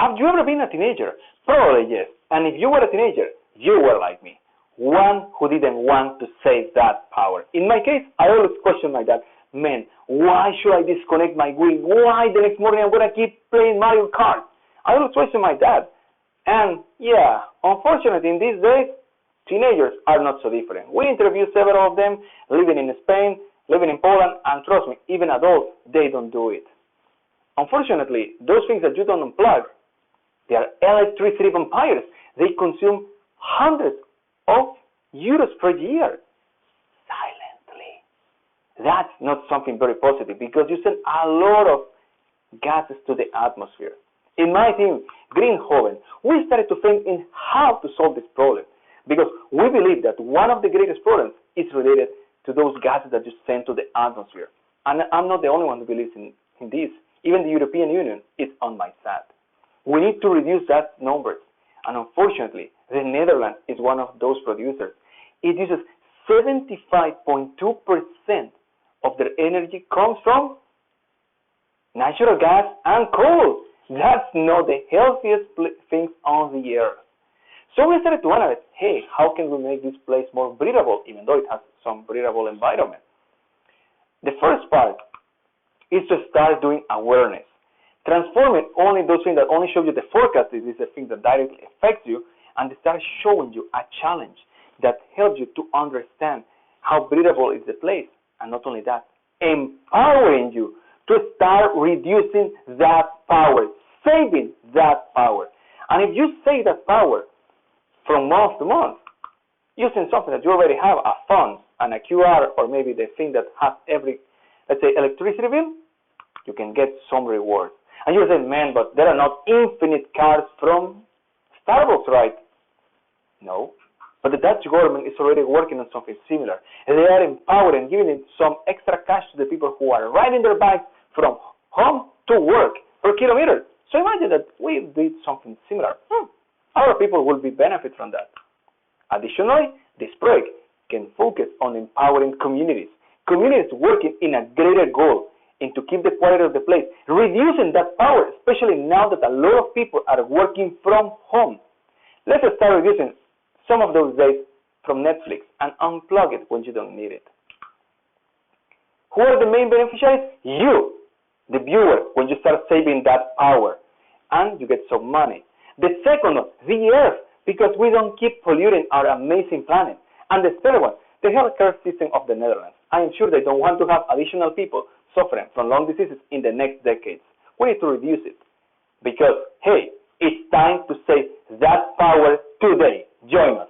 Have you ever been a teenager? Probably yes. And if you were a teenager, you were like me. One who didn't want to save that power. In my case, I always question my dad. Man, why should I disconnect my Wii? Why the next morning I'm going to keep playing Mario Kart? I always question my dad. And yeah, unfortunately in these days, teenagers are not so different. We interviewed several of them living in Spain, living in Poland, and trust me, even adults, they don't do it. Unfortunately, those things that you don't unplug, they are electricity vampires. They consume hundreds of euros per year. Silently. That's not something very positive because you send a lot of gases to the atmosphere. In my team, Green Hoven, we started to think in how to solve this problem because we believe that one of the greatest problems is related to those gases that you send to the atmosphere. And I'm not the only one who believes in this. Even the European Union is on my side. We need to reduce that numbers. And unfortunately, the Netherlands is one of those producers. It uses 75.2% of their energy comes from natural gas and coal. That's not the healthiest things on the earth. So we started to analyze, hey, how can we make this place more breathable, even though it has some breathable environment? The first part is to start doing awareness. Transforming only those things that only show you the forecast, this is the thing that directly affects you, and they start showing you a challenge that helps you to understand how breathable is the place. And not only that, empowering you to start reducing that power, saving that power. And if you save that power from month to month, using something that you already have, a phone and a QR, or maybe the thing that has every, let's say, electricity bill, you can get some reward. And you say, man, but there are not infinite cars from Starbucks, right? No. But the Dutch government is already working on something similar. And they are empowering, giving some extra cash to the people who are riding their bikes from home to work per kilometer. So imagine that we did something similar. Our people will be benefit from that. Additionally, this project can focus on empowering communities. Communities working in a greater goal and to keep the quality of the place, reducing that power, especially now that a lot of people are working from home. Let's start reducing some of those days from Netflix and unplug it when you don't need it. Who are the main beneficiaries? You, the viewer, when you start saving that power, and you get some money. The second one, the earth, because we don't keep polluting our amazing planet. And the third one, the healthcare system of the Netherlands. I am sure they don't want to have additional people suffering from lung diseases in the next decades. We need to reduce it because, hey, it's time to save that power today. Join us.